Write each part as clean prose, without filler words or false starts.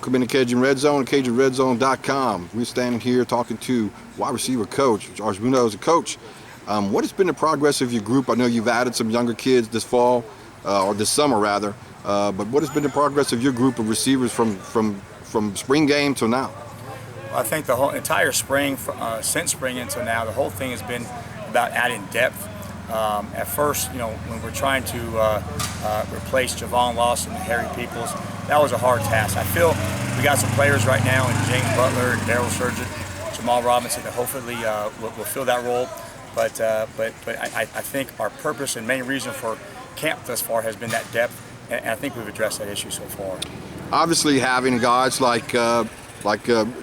Welcome into Cajun Red Zone, CajunRedZone.com. We're standing here talking to wide receiver coach, George Munoz, coach. What has been the progress of your group? I know you've added some younger kids this fall, or this summer rather, but what has been the progress of your group of receivers from spring game till now? I think the whole entire spring, since spring until now, the whole thing has been about adding depth. At first, when we're trying to replace Javon Lawson and Harry Peoples, that was a hard task. I feel we got some players right now in James Butler and Daryl Surgeon, Jamal Robinson that hopefully will fill that role. But I think our purpose and main reason for camp thus far has been that depth, and I think we've addressed that issue so far. Obviously, having guys like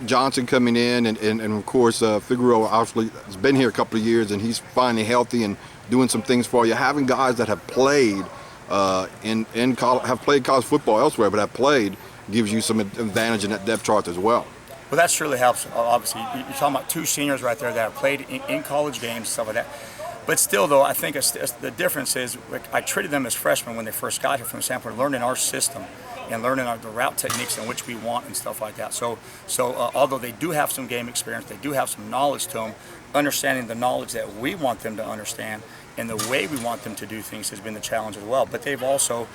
Johnson coming in, and of course Figueroa obviously has been here a couple of years, and he's finally healthy and doing some things for you. Having guys that have played have played college football elsewhere, but have played, gives you some advantage in that depth chart as well. Well, that surely helps. Obviously, you're talking about two seniors right there that have played in college games and stuff like that. But still, though, I think the difference is I treated them as freshmen when they first got here from Stanford, learning our system and learning the route techniques in which we want and stuff like that. So although they do have some game experience, they do have some knowledge to them, understanding the knowledge that we want them to understand and the way we want them to do things has been the challenge as well. But they've also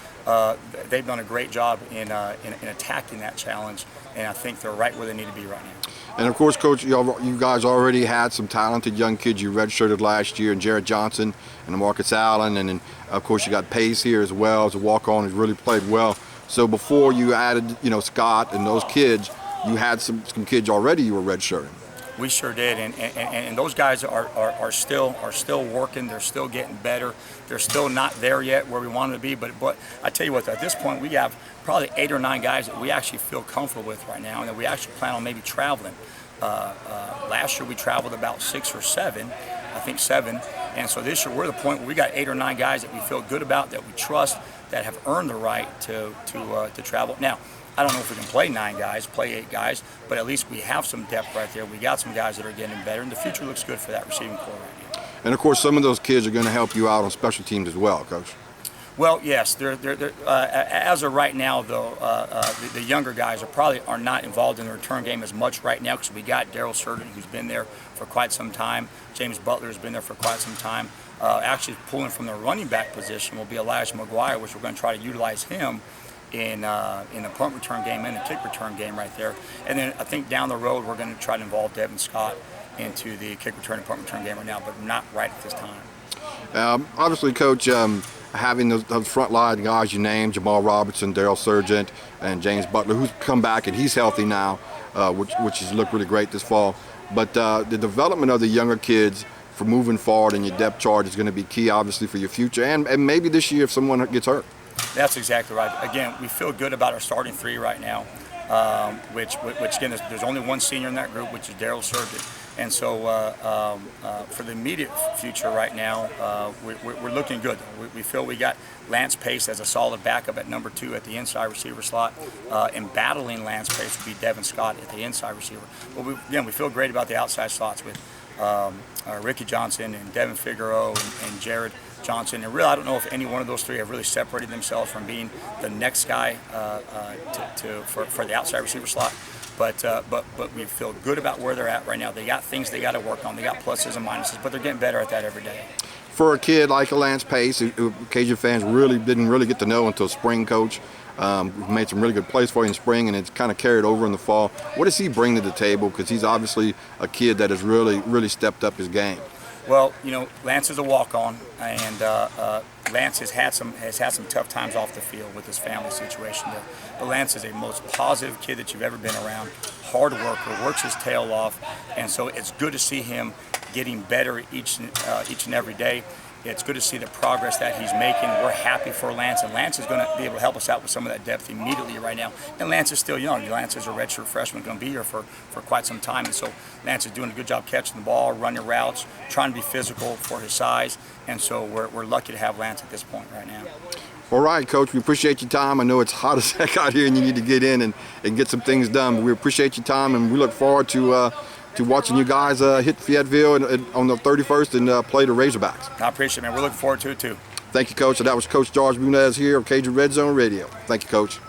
they've done a great job in attacking that challenge, and I think they're right where they need to be right now. And of course, Coach, you guys already had some talented young kids you redshirted last year, and Jared Johnson and Marcus Allen, and then of course you got Pace here as well as a walk-on who's really played well. So before you added, Scott and those kids, you had some kids already you were redshirting. We sure did, and those guys are still working. They're still getting better. They're still not there yet where we want them to be. But I tell you what, at this point we have probably 8 or 9 guys that we actually feel comfortable with right now, and that we actually plan on maybe traveling. Last year we traveled about 6 or 7, I think 7, and so this year we're at the point where we got 8 or 9 guys that we feel good about, that we trust, that have earned the right to travel. Now, I don't know if we can play 9 guys, play 8 guys, but at least we have some depth right there. We got some guys that are getting better, and the future looks good for that receiving corps right now. And of course, some of those kids are going to help you out on special teams as well, Coach. Well, yes. They're as of right now, though, the younger guys are not involved in the return game as much right now, because we got Daryl Surgeon, who's been there for quite some time. James Butler has been there for quite some time. Actually, pulling from the running back position will be Elijah McGuire, which we're going to try to utilize him in the punt return game and the kick return game right there. And then I think down the road we're going to try to involve Devin Scott into the kick return and punt return game right now, but not right at this time. Obviously, Coach, having those front line guys you named, Jamal Robertson, Daryl Surgeon, and James Butler, who's come back and he's healthy now, which has looked really great this fall. But the development of the younger kids for moving forward in your depth chart is going to be key, obviously, for your future, and maybe this year if someone gets hurt. That's exactly right. Again, we feel good about our starting 3 right now, which again, there's only one senior in that group, which is Daryl Surgeon. And so for the immediate future right now, we're looking good. We feel we got Lance Pace as a solid backup at number 2 at the inside receiver slot, and battling Lance Pace would be Devin Scott at the inside receiver. But we feel great about the outside slots with Ricky Johnson and Devin Figueroa and Jared Johnson. And really, I don't know if any one of those 3 have really separated themselves from being the next guy for the outside receiver slot. But we feel good about where they're at right now. They got things they got to work on. They got pluses and minuses, but they're getting better at that every day. For a kid like a Lance Pace, who Cajun fans didn't get to know until spring, Coach, who made some really good plays for you in spring, and it's kind of carried over in the fall. What does he bring to the table? Because he's obviously a kid that has really stepped up his game. Well, Lance is a walk-on, and Lance has had some tough times off the field with his family situation there. But Lance is a most positive kid that you've ever been around, hard worker, works his tail off, and so it's good to see him getting better each and every day. It's good to see the progress that he's making. We're happy for Lance, and Lance is going to be able to help us out with some of that depth immediately right now. And Lance is still young. Lance is a redshirt freshman, going to be here for quite some time. And so Lance is doing a good job catching the ball, running routes, trying to be physical for his size. And so we're lucky to have Lance at this point right now. All right, Coach, we appreciate your time. I know it's hot as heck out here and you need to get in and get some things done. But we appreciate your time, and we look forward to watching you guys hit Fayetteville on the 31st and play the Razorbacks. I appreciate it, man. We're looking forward to it, too. Thank you, Coach. So that was Coach George Munoz here of Cajun Red Zone Radio. Thank you, Coach.